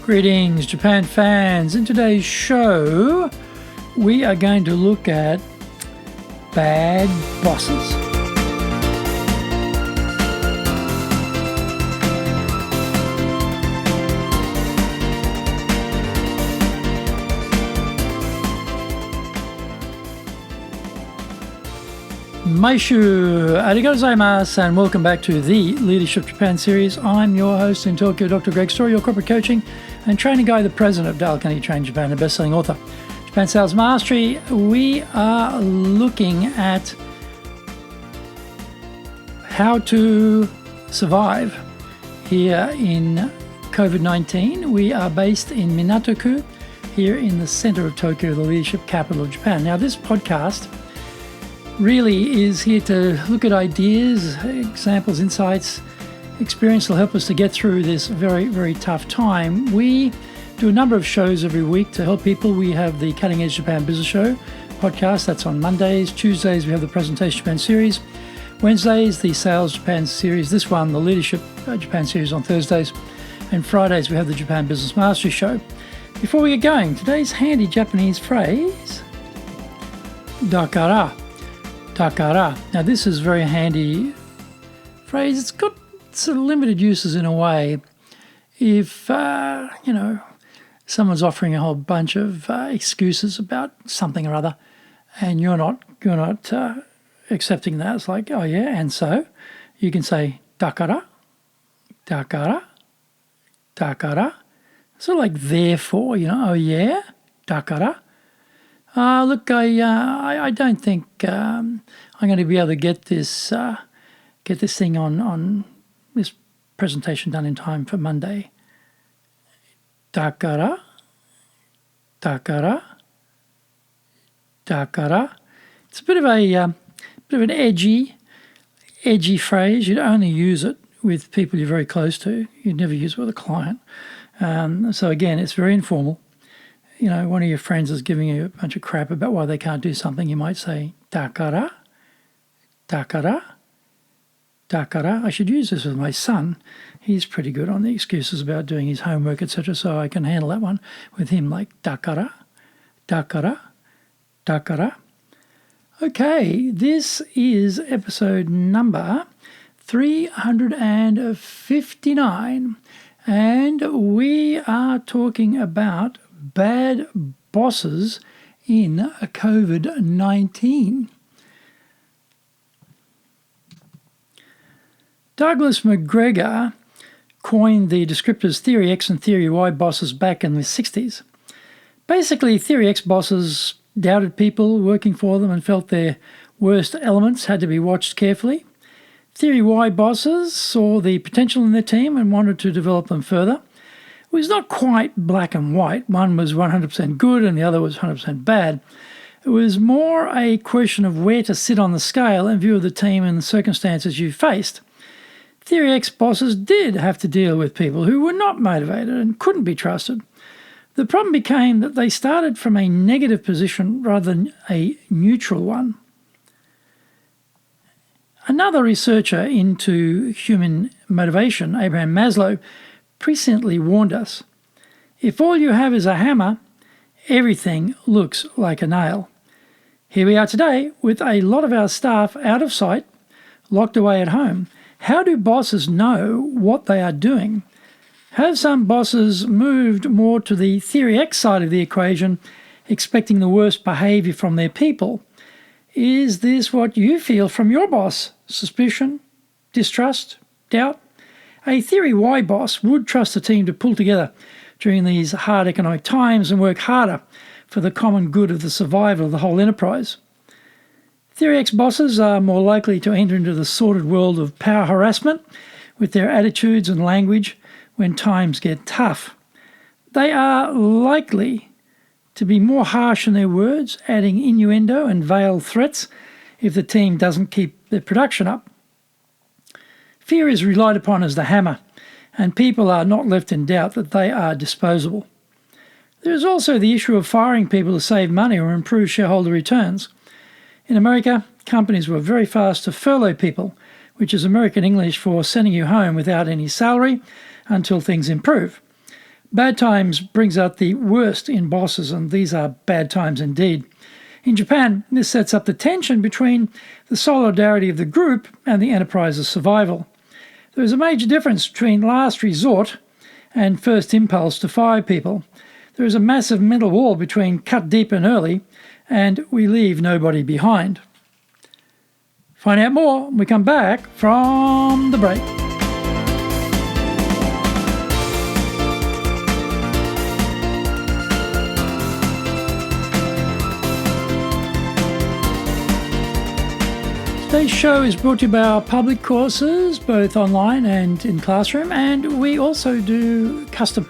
Greetings, Japan fans. In today's show, we are going to look at bad bosses. Maishu, arigatou gozaimasu, and welcome back to the Leadership Japan series. I'm your host in Tokyo, Dr. Greg Story, your corporate coaching and training guy, the president of Dale Carnegie Train Japan, and best-selling author. Japan Sales Mastery, we are looking at how to survive here in COVID-19. We are based in Minato-ku, here in the center of Tokyo, the leadership capital of Japan. Now, this podcast really is here to look at ideas, examples, insights, experience that will help us to get through this very, very tough time. We do a number of shows every week to help people. We have the Cutting Edge Japan Business Show podcast. That's on Mondays. Tuesdays, we have the Presentation Japan series. Wednesdays, the Sales Japan series. This one, the Leadership Japan series on Thursdays. And Fridays, we have the Japan Business Mastery Show. Before we get going, today's handy Japanese phrase, dakara. Takara. Now, this is a very handy phrase. It's got sort of limited uses in a way. If, someone's offering a whole bunch of excuses about something or other, and you're not accepting that, it's like, oh yeah, and so you can say takara, takara, takara. Sort of like therefore, oh yeah, takara. Look, I don't think I'm going to be able to get this thing on this presentation done in time for Monday. Takara, takara, takara. It's a bit of an edgy phrase. You'd only use it with people you're very close to. You'd never use it with a client. So again, it's very informal. One of your friends is giving you a bunch of crap about why they can't do something. You might say, takara, takara, takara. I should use this with my son. He's pretty good on the excuses about doing his homework, etc., so I can handle that one with him, like takara, takara, takara. Okay, this is episode number 359, and we are talking about bad bosses in COVID-19. Douglas McGregor coined the descriptors Theory X and Theory Y bosses back in the 60s. Basically, Theory X bosses doubted people working for them and felt their worst elements had to be watched carefully. Theory Y bosses saw the potential in their team and wanted to develop them further. It was not quite black and white. One was 100% good and the other was 100% bad. It was more a question of where to sit on the scale in view of the team and the circumstances you faced. Theory X bosses did have to deal with people who were not motivated and couldn't be trusted. The problem became that they started from a negative position rather than a neutral one. Another researcher into human motivation, Abraham Maslow, presciently warned us, if all you have is a hammer, everything looks like a nail. Here we are today with a lot of our staff out of sight, locked away at home. How do bosses know what they are doing? Have some bosses moved more to the Theory X side of the equation, expecting the worst behavior from their people? Is this what you feel from your boss? Suspicion, distrust, doubt? A Theory Y boss would trust the team to pull together during these hard economic times and work harder for the common good of the survival of the whole enterprise. Theory X bosses are more likely to enter into the sordid world of power harassment with their attitudes and language when times get tough. They are likely to be more harsh in their words, adding innuendo and veiled threats if the team doesn't keep their production up. Fear is relied upon as the hammer, and people are not left in doubt that they are disposable. There is also the issue of firing people to save money or improve shareholder returns. In America, companies were very fast to furlough people, which is American English for sending you home without any salary until things improve. Bad times brings out the worst in bosses, and these are bad times indeed. In Japan, this sets up the tension between the solidarity of the group and the enterprise's survival. There is a major difference between last resort and first impulse to fire people. There is a massive mental wall between cut deep and early, and we leave nobody behind. Find out more when we come back from the break. Today's show is brought to you by our public courses, both online and in classroom, and we also do custom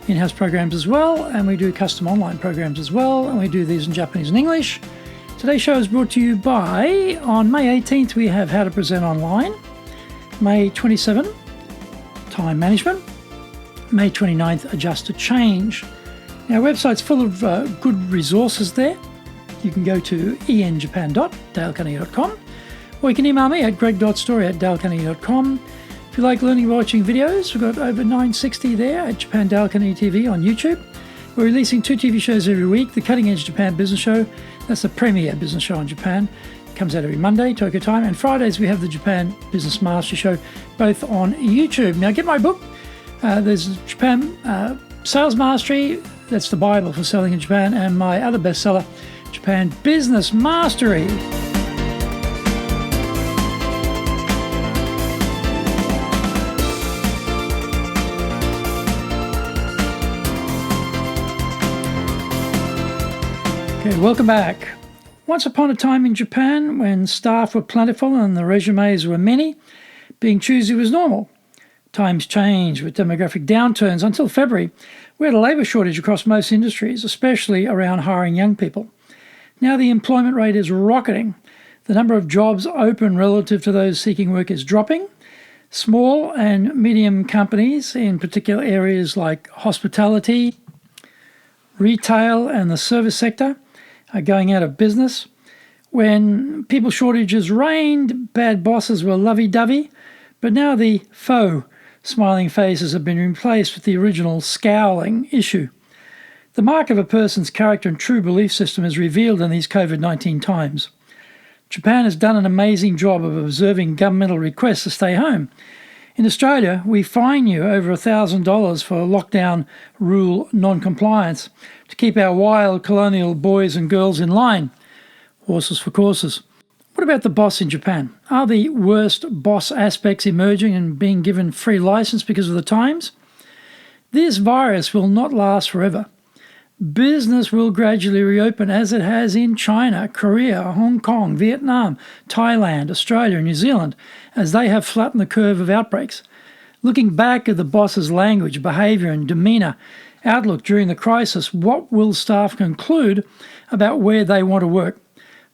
in-house programs as well, and we do custom online programs as well, and we do these in Japanese and English. Today's show is brought to you by, on May 18th, we have How to Present Online, May 27th, Time Management, May 29th, Adjust to Change. Our website's full of good resources there. You can go to enjapan.dalecarnegie.com, or you can email me at greg.story@dalecarnegie.com. If you like learning and watching videos, we've got over 960 there at Japan Dale Carnegie TV on YouTube. We're releasing 2 TV shows every week. The Cutting Edge Japan Business Show, that's the premier business show in Japan. It comes out every Monday, Tokyo time. And Fridays we have the Japan Business Master Show, both on YouTube. Now get my book. There's Japan Sales Mastery, that's the Bible for selling in Japan, and my other bestseller, Japan Business Mastery. Okay, welcome back. Once upon a time in Japan, when staff were plentiful and the resumes were many, being choosy was normal. Times changed with demographic downturns. Until February, we had a labour shortage across most industries, especially around hiring young people. Now the employment rate is rocketing. The number of jobs open relative to those seeking work is dropping. Small and medium companies in particular areas like hospitality, retail and the service sector are going out of business. When people shortages reigned, bad bosses were lovey-dovey, but now the faux smiling faces have been replaced with the original scowling issue. The mark of a person's character and true belief system is revealed in these COVID-19 times. Japan has done an amazing job of observing governmental requests to stay home. In Australia, we fine you over $1,000 for lockdown rule non-compliance to keep our wild colonial boys and girls in line. Horses for courses. What about the boss in Japan? Are the worst boss aspects emerging and being given free license because of the times? This virus will not last forever. Business will gradually reopen as it has in China, Korea, Hong Kong, Vietnam, Thailand, Australia and New Zealand, as they have flattened the curve of outbreaks. Looking back at the boss's language, behaviour and demeanour outlook during the crisis, what will staff conclude about where they want to work?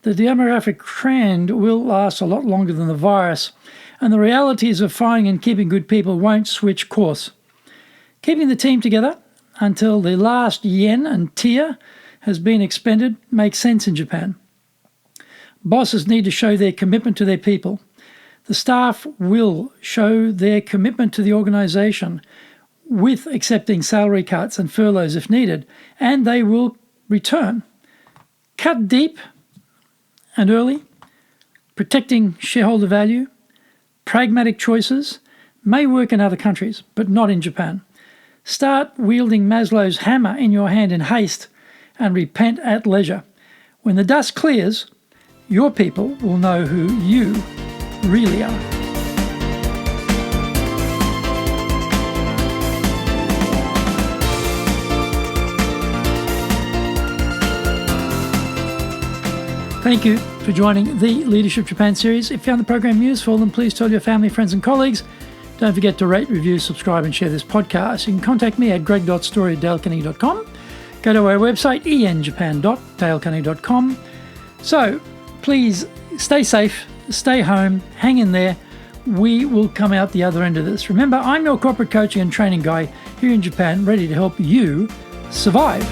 The demographic trend will last a lot longer than the virus, and the realities of finding and keeping good people won't switch course. Keeping the team together until the last yen and tear has been expended makes sense in Japan. Bosses need to show their commitment to their people. The staff will show their commitment to the organisation with accepting salary cuts and furloughs if needed, and they will return. Cut deep and early, protecting shareholder value, pragmatic choices may work in other countries, but not in Japan. Start wielding Maslow's hammer in your hand in haste and repent at leisure. When the dust clears, your people will know who you really are. Thank you for joining the Leadership Japan series. If you found the program useful, then please tell your family, friends and colleagues. Don't forget to rate, review, subscribe and share this podcast. You can contact me at greg.story@dalecarnegie.com. Go to our website, enjapan.dalecarnegie.com. So please stay safe, stay home, hang in there. We will come out the other end of this. Remember, I'm your corporate coaching and training guy here in Japan, ready to help you survive.